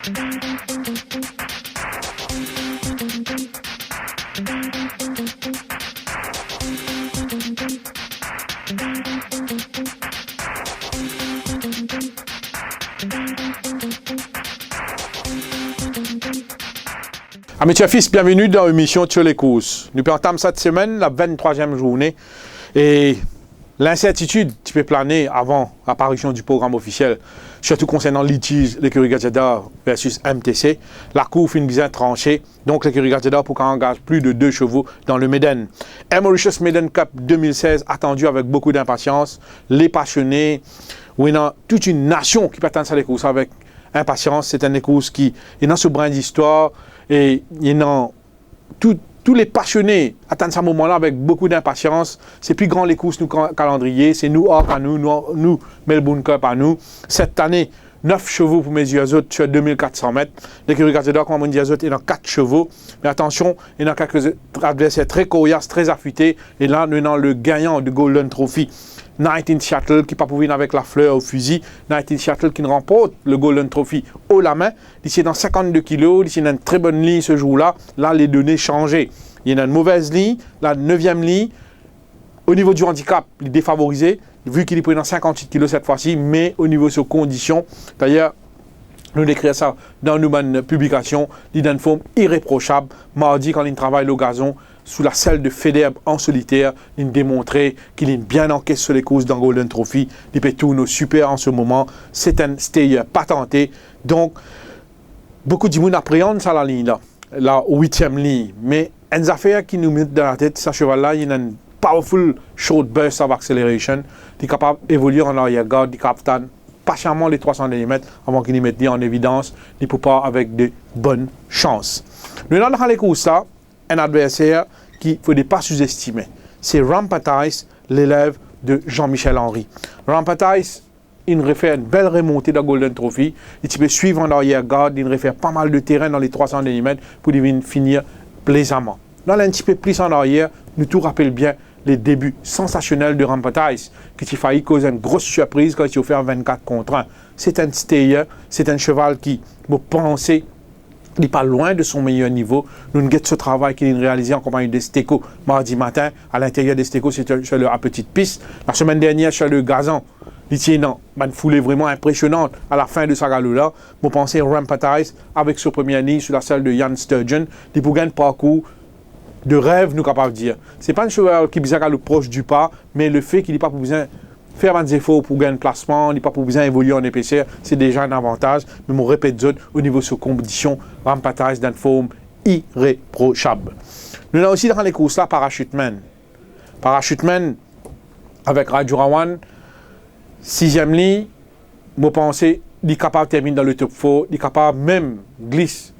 Amis et fils, bienvenue dans l'émission Sur les courses. Nous entame cette semaine, la 23e journée, et l'incertitude qui peut planer avant l'apparition du programme officiel, surtout concernant litige l'écurie Gazeta versus MTC. La cour finit bien tranchée, donc l'écurie Gazeta pour qu'on engage plus de 2 chevaux dans le Maiden. Mauritius Maiden Cup 2016 attendu avec beaucoup d'impatience. Les passionnés, oui, non, toute une nation qui peut attendre ça les courses avec impatience. C'est une course qui est dans ce brin d'histoire. Et tous les passionnés attendent ce moment-là avec beaucoup d'impatience. C'est plus grand les courses, nous, calendrier. C'est nous, Arc à nous, Melbourne Cup à nous. Cette année, 9 chevaux pour mes yeux autres sur 2400 mètres. L'écurie Gazeta, comme on dit, est dans 4 chevaux. Mais attention, il y a quelques adversaires très coriaces, très affûtés. Et là, nous avons le gagnant du Golden Trophy. 19 Shuttle qui pas pour venir avec la fleur au fusil. 19 Shuttle qui remporte le Golden Trophy haut la main. D'ici dans 52 kilos, d'ici dans une très bonne ligne ce jour-là. Là, les données changées. Il y a une mauvaise ligne, la 9e ligne. Au niveau du handicap, il est défavorisé, vu qu'il est pris dans 58 kilos cette fois-ci, mais au niveau de ses conditions. D'ailleurs, nous décrivons ça dans nos publications. Il est d'une forme irréprochable. Mardi, quand il travaille le gazon, sous la selle de Federbe en solitaire, il démontrait qu'il est bien encaissé sur les courses dans Golden Trophy. Il peut tourner super en ce moment. C'est un stayer patenté. Donc, beaucoup de monde appréhendent ça la ligne là, la 8e ligne. Mais une affaire qui nous met dans la tête, ce cheval-là, il a une powerful short burst of acceleration. Il est capable d'évoluer en arrière-garde, il est capable patiemment les 300 mm avant qu'il y mette en évidence. Il peut pas avec de bonnes chances. Nous avons dans les courses là, un adversaire qu'il ne faut pas sous-estimer. C'est Rampatize, l'élève de Jean-Michel Henry. Rampatize, il refait une belle remontée dans Golden Trophy. Il peut suivre en arrière-garde, il refait pas mal de terrain dans les 300 mm pour finir plaisamment. Dans un petit peu plus en arrière, nous tout rappelle bien les débuts sensationnels de Rampatize, qui a failli causer une grosse surprise quand il a offert 24 contre 1. C'est un stayer, c'est un cheval qui, vous pensez, il n'est pas loin de son meilleur niveau. Nous avons ce travail qu'il a réalisé en compagnie d'Esteco mardi matin. À l'intérieur d'Esteco, c'est sur la petite piste. La semaine dernière, sur le gazon, il tient une foulée vraiment impressionnante à la fin de sa galop-là. Vous pensez Rampatize avec sa première ligne sur la selle de Jan Sturgeon. Il peut gagner un parcours de rêve, nous capables de dire. Ce n'est pas un cheval qui est le proche du pas, mais le fait qu'il n'est pas pour besoin faire des efforts pour gagner un placement, il n'est pas pour besoin évoluer en épaisseur, c'est déjà un avantage. Mais mon répète au niveau de ses conditions, Rampatize d'une forme irréprochable. Nous avons aussi dans les courses là Parachuteman. Parachuteman avec Rajurawan, 6e ligne, vous pensez, il est capable de terminer dans le top 4, il est capable même glisse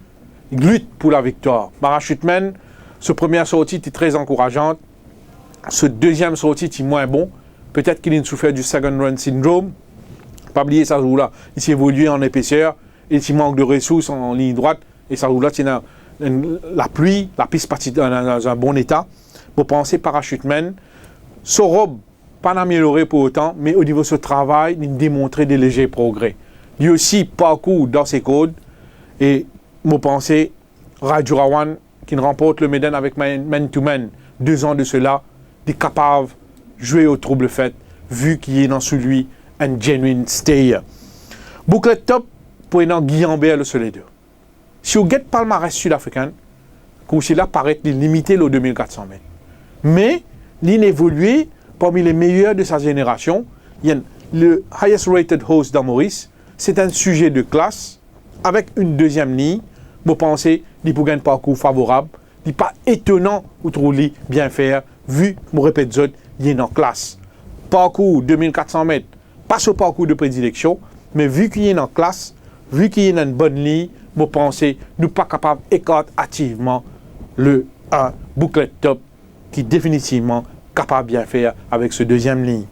pour la victoire. Parachuteman, sa première sortie était très encourageante, sa deuxième sortie était moins bon. Peut-être qu'il a souffert du second run syndrome. Pas oublier ça joue là. Il s'est évolué en épaisseur. Il manque de ressources en ligne droite. Et ça joue là, c'est la pluie, la piste partie dans un bon état. Vous pensez Parachuteman. Son robe, pas amélioré pour autant, mais au niveau de ce travail, il a démontré des légers progrès. Lui aussi, parcours dans ses codes. Et vous pensez Rajurawan, qui remporte le Maiden avec man-to-man 2 ans de cela, il est capable jouer au trouble fait, vu qu'il est dans sous lui un genuine stayer. Bouclet top pour un Guillambert sur les deux. Si vous guettez palmarès sud-africain, là paraît limité aux 2400 mètres. Mais il évolue parmi les meilleurs de sa génération. Il y a le highest rated horse dans Maurice. C'est un sujet de classe avec une 2e ligne. Vous pensez qu'il peut gagner un parcours favorable. Il n'est pas étonnant ou trop bien faire, vu, je répète, il est en classe. Parcours 2400 mètres, pas ce parcours de prédilection, mais vu qu'il est en classe, vu qu'il est dans une bonne ligne, je pense que nous ne sommes pas capables d'écarter activement le 1 bouclet top qui est définitivement capable de bien faire avec ce 2e ligne.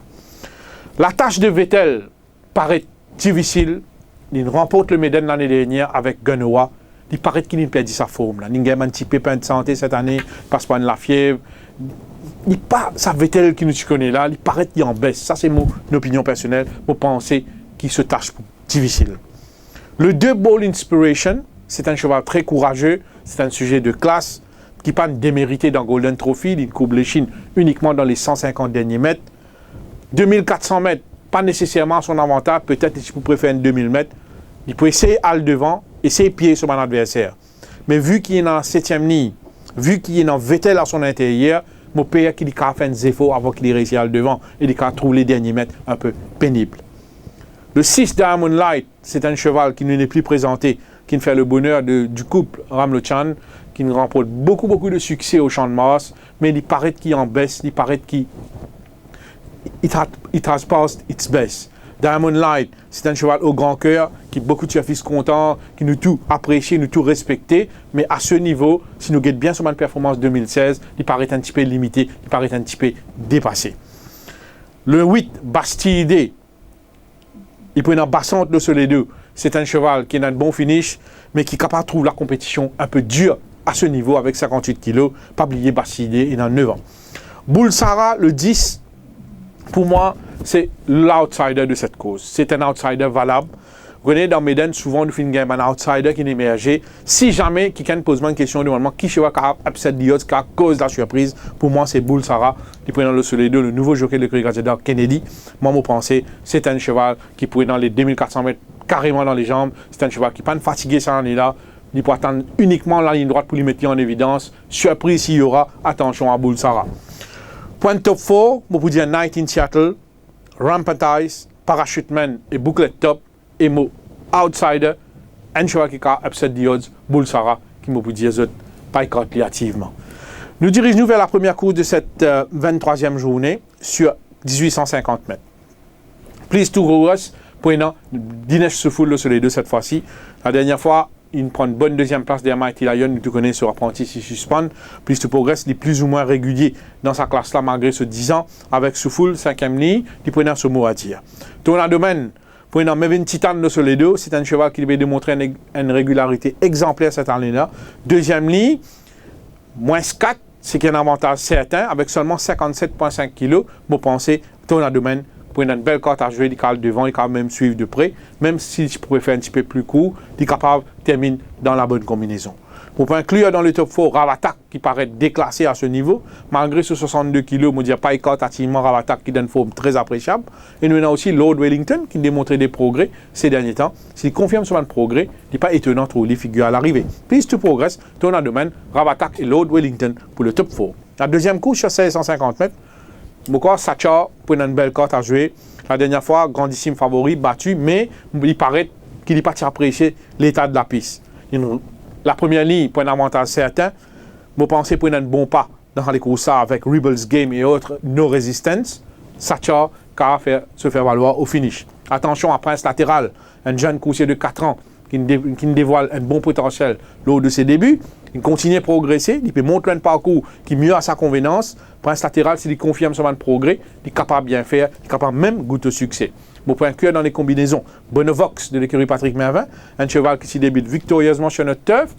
La tâche de Vettel paraît difficile. Il remporte le Maiden l'année dernière avec Gunoa. Il paraît qu'il a perdu sa forme. Il a un petit pépin de santé cette année, il passe pas de la fièvre. Il pas ça Vettel qui nous connaît là, il paraît qu'il en baisse. Ça c'est mon opinion personnelle, pour penser qu'il se tâche difficile. Le 2 Ball Inspiration, c'est un cheval très courageux, c'est un sujet de classe, qui pas démérité dans Golden Trophy, il courbe les chines uniquement dans les 150 derniers mètres. 2400 mètres, pas nécessairement à son avantage, peut-être si vous préférez 2000 mètres, il peut essayer à le devant, essayer de pied sur mon adversaire. Mais vu qu'il est dans la 7e ligne, vu qu'il est dans Vettel à son intérieur, mon père qui a fait un effort avant qu'il ait réussi à le devant et il a trouvé les derniers mètres un peu pénibles. Le 6 Diamond Light, c'est un cheval qui ne n'est plus présenté, qui ne fait le bonheur du couple Ramlochan, qui nous remporte beaucoup de succès au Champ de Mars, mais il paraît qu'il en baisse, il paraît qu'il it has passed its best. Diamond Light, c'est un cheval au grand cœur, qui beaucoup de chefs contents, qui nous tout apprécie, nous tout respecté, mais à ce niveau, si nous guettons bien sur ma performance 2016, il paraît un petit peu limité, il paraît un petit peu dépassé. Le 8, Bastille, il peut être en bassante de ce les deux. C'est un cheval qui a un bon finish, mais qui est capable de trouver la compétition un peu dure à ce niveau avec 58 kg. Pas oublier Bastille, il a 9 ans. Bull Sarah, le 10, pour moi, c'est l'outsider de cette cause. C'est un outsider valable. Vous connaissez, dans Méden, souvent, nous finissons un outsider qui est émergé. Si jamais quelqu'un pose une question de moment, qui cheval qui a upset the odds, qui a cause la surprise, pour moi, c'est Bull Sarah, qui prend dans le soleil 2, le nouveau jockey de Grigadier Kennedy. Moi, mon pensée, c'est un cheval qui pourrait dans les 2400 mètres carrément dans les jambes. C'est un cheval qui n'est pas fatigué, ça en est là. Il peut attendre uniquement la ligne droite pour lui mettre en évidence. Surprise s'il y aura, attention à Bull Sarah. Point top 4, on peut dire Night in Seattle, Rampant-Eyes, Parachuteman et Booklet Top, et mon outsider, un cheval qui a upset the odds, Bull Sarah, qui me peut dire pas activement. Nous dirigeons vers la première course de cette 23e journée sur 1850 mètres. Please to go us, pour Dinesh Soufoul sur les deux cette fois-ci. La dernière fois, il prend une bonne deuxième place derrière Mighty Lion, nous te connaissons sur apprenti si suspend. Plus tu progresses, il est plus ou moins régulier dans sa classe-là malgré ce 10 ans. Avec Soufoul, 5e ligne, il prenait ce mot à dire. Tornado Man, prenant Mevin Titan de sur les deux, c'est un cheval qui devait démontrer une régularité exemplaire cette année-là. Deuxième ligne, moins 4, c'est qu'il y a un avantage certain, avec seulement 57,5 kg. Vous pensez, Tornado Man, pour une belle carte à jouer, il est devant, il est quand même suivre de près, même si je pourrais faire un petit peu plus court, il est capable de terminer dans la bonne combinaison. Pour inclure dans le top 4 Ravatak qui paraît déclassé à ce niveau, malgré ce 62 kg, on dit pas activement Ravatak qui donne une forme très appréciable. Et nous avons aussi Lord Wellington qui démontré des progrès ces derniers temps. S'il confirme sur un progrès, il n'est pas étonnant de trouver les figures à l'arrivée. Plus tu progresses, ton domaine, Ravatak et Lord Wellington pour le top 4. La deuxième course sur 1650 mètres. Beaucoup Sacha pour une belle carte à jouer. La dernière fois, grandissime favori, battu, mais il paraît qu'il n'est pas apprécié l'état de la piste. La première ligne pour un avantage certain. Vous pensez pour un bon pas dans les courses avec Rebels Game et autres No Resistance. Sacha qui a fait se faire valoir au finish. Attention à Prince Latéral, un jeune coursier de 4 ans qui dévoile un bon potentiel lors de ses débuts. Il continue à progresser, il peut montrer un parcours qui est mieux à sa convenance. Prince Latéral, s'il confirme son progrès, il est capable de bien faire, il est capable même de goûter au succès. Vous pouvez inclure dans les combinaisons Bonovox de l'écurie Patrick Mervin, un cheval qui s'y débute victorieusement sur notre turf.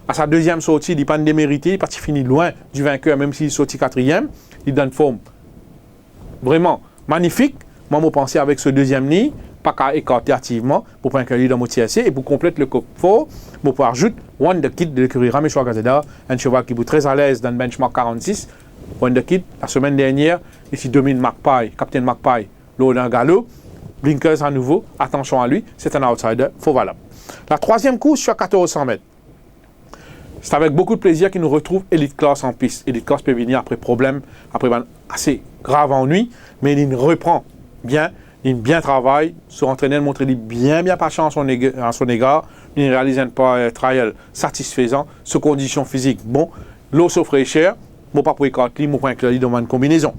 À sa deuxième sortie, il n'est pas démérité, il est parti fini loin du vainqueur, même s'il est sorti 4e. Il donne forme vraiment magnifique. Moi, je pense avec ce deuxième nid, pas qu'à écarter activement pour pas inclure dans mon TSC et pour compléter le COP 4, je peux ajouter Wonder Kid de l'écurie Ramesh Gazeda, un cheval qui est très à l'aise dans le benchmark 46. Wonder Kid, la semaine dernière, ici domine Magpie, Captain Magpie, lors d'un galop. Blinkers à nouveau, attention à lui, c'est un outsider, faux valable. La troisième course sur 1400 mètres. C'est avec beaucoup de plaisir qu'il nous retrouve Elite Class en piste. Elite Class peut venir après problème, après un assez grave ennui, mais il reprend bien. Il bien travaille, son entraîneur montre bien patient à son égard, il réalise un trial satisfaisant, sous conditions physiques bon, l'eau se fraîcheur, bon pas pour écarter, bon pour inclure dans une combinaison.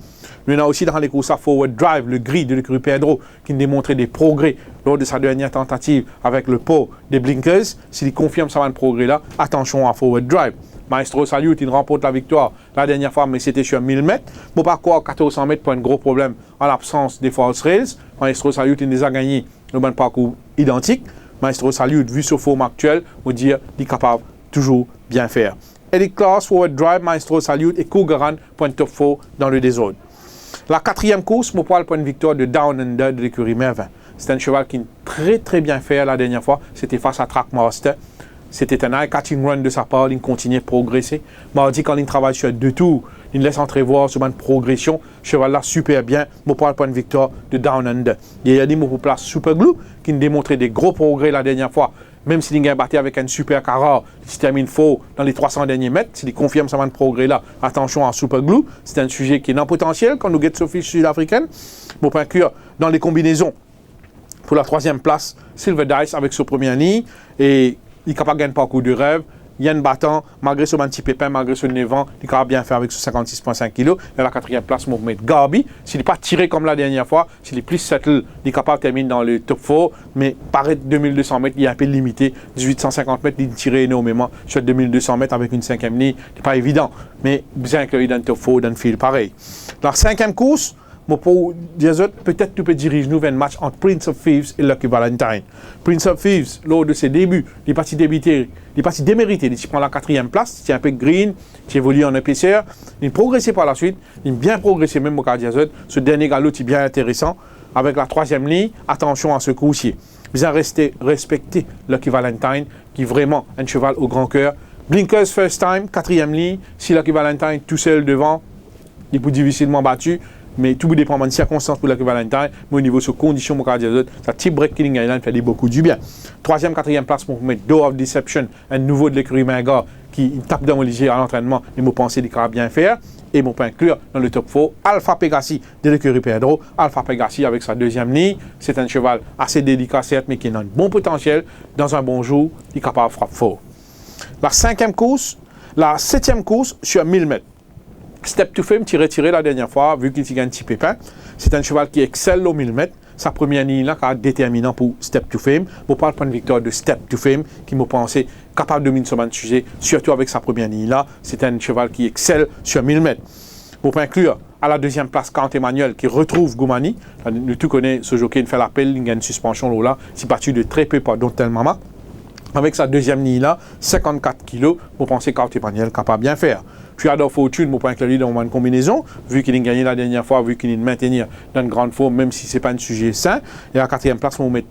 Nous avons aussi dans les courses à Forward Drive, le gris de l'écurie Pedro, qui démontré des progrès lors de sa dernière tentative avec le pot des Blinkers. S'il confirme ça un progrès-là, attention à Forward Drive. Maestro Salute, il remporte la victoire la dernière fois, mais c'était sur 1000 mètres. Bon, par quoi, 1400 mètres, pas un gros problème en l'absence des false rails. Maestro Salute, il les a gagnés le bon parcours identique. Maestro Salute, vu ce forme actuel, on dit qu'il est capable toujours bien faire. Elite Class, Forward Drive, Maestro Salute et Cougaran, point top 4 dans le désordre. La quatrième course, Mopal, point de victoire de Down Under de l'écurie Mervin. C'est un cheval qui est très bien fait la dernière fois. C'était face à Trackmaster. C'était un eye-catching run de sa part. Il continue de progresser. Mardi, quand il travaille sur 2 tours, il laisse entrevoir sur une progression. Cheval là, super bien. Mon point de victoire de Down Under. Il y a des mots pour place Super Glue qui nous démontré des gros progrès la dernière fois. Même s'il a battu avec un super Carrare, il se termine faux dans les 300 derniers mètres. S'il confirme ce progrès là, attention à Super Glue. C'est un sujet qui est non potentiel quand nous guettons Sophie sud-africaine. Mon point cure dans les combinaisons. Pour la 3e place, Silver Dice avec son premier nid. Et il est capable de gagner parcours de rêve. Yann Battant, malgré son petit pépin, malgré son 9 ans, il est capable bien faire avec son 56,5 kg. Et la 4e place, Mohamed Garbi. S'il n'est pas tiré comme la dernière fois, s'il est plus settle, il est capable de terminer dans le top 4. Mais paraît 2200 mètres, il est un peu limité. 1850 mètres, il est tiré énormément sur 2200 mètres avec une 5e ligne. Ce n'est pas évident. Mais bien qu'il dans le top 4, dans le fil pareil. La 5e course, pour dire peut-être tu peux diriger nous vers un match entre Prince of Thieves et Lucky Valentine. Prince of Thieves, lors de ses débuts, il est parti démérité. Il prend la 4e place, c'est un peu green, qui évolue en épaisseur. Il progressé par la suite, il a bien progressé même au Cardiazot. Ce dernier galop est bien intéressant. Avec la 3e ligne, attention à ce coursier. Bien respecter Lucky Valentine, qui est vraiment un cheval au grand cœur. Blinkers first time, 4e ligne. Si Lucky Valentine tout seul devant, il peut difficilement battu. Mais tout dépend de circonstances pour Lucky Valentine. Mais au niveau de ses conditions, ça type break Killing Island fait beaucoup du bien. 3e, 4e place pour mettre Door of Deception, un nouveau de l'écurie Mingar qui tape dans mon léger à l'entraînement. Et moi pensais qu'il va bien faire. Et mon point inclure dans le top 4, Alpha Pegasi de l'écurie Pedro. Alpha Pegasi avec sa 2e ligne. C'est un cheval assez délicat, certes, mais qui a un bon potentiel. Dans un bon jour, il est capable de frapper fort. La 5e course, la 7e course sur 1000 mètres. Step to Fame, tiré la dernière fois, vu qu'il gagne un petit pépin. C'est un cheval qui excelle au 1000 mètres. Sa première ligne là, qui est déterminant pour Step to Fame. Je parle de point de victoire de Step to Fame, qui m'a pensé capable de dominer sur un sujet, surtout avec sa première ligne là. C'est un cheval qui excelle sur 1000 mètres. Pour inclure à la 2e place, Count Emmanuel, qui retrouve Goumani. Nous tous connaissons ce jockey, il fait l'appel, il gagne une suspension là. C'est battu de très peu par Dontel Mama. Avec sa 2e ligne là, 54 kg, vous pensez Count Emmanuel capable de bien faire. Puis Adolphe Fortune, mon point clair dans une combinaison, vu qu'il a gagné la dernière fois, vu qu'il est maintenir dans une grande forme, même si ce n'est pas un sujet sain. Et à la 4e place, on va mettre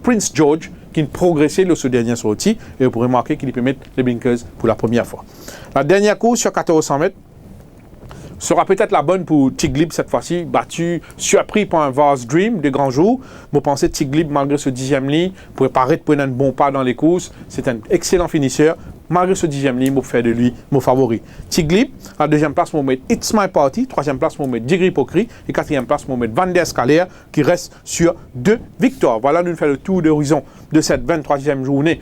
Prince George, qui a progressé lors de ce dernier sortie, et vous pourrez remarquer qu'il peut mettre les blinkers pour la première fois. La dernière course sur 1400 mètres sera peut-être la bonne pour Tiglib cette fois-ci, battu, surpris par un Vast Dream de grand jour. Vous pensez que Tiglib, malgré ce 10e ligne, pourrait paraître prendre un bon pas dans les courses. C'est un excellent finisseur. Malgré ce 10e ligne, je fais de lui mon favori. Tiglib, à la 2e place, je vais mettre It's My Party. 3e place, je vais mettre Digri Pokri. Et 4e place, je vais mettre Van der Scaler, qui reste sur 2 victoires. Voilà, nous faisons le tour d'horizon de cette 23e journée.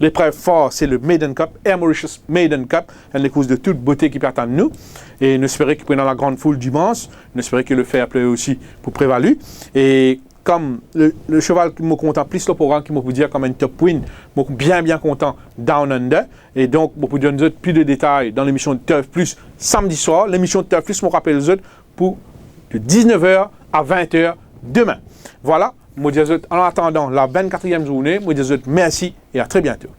L'épreuve forte, c'est le Maiden Cup, Air Mauritius Maiden Cup, une course de toute beauté qui attend nous. Et nous espérons qu'il prenne dans la grande foule dimanche. Nous espérons que le fair play aussi pour prévalu. Et comme le cheval qui me content plus le programme qui me peut dire comme un top win, je suis bien content Down Under. Et donc, je peux donner plus de détails dans l'émission de Turf Plus samedi soir. L'émission de Turf Plus, je rappelle les autres pour de 19h à 20h demain. Voilà. En attendant la 24e journée, je vous dis merci et à très bientôt.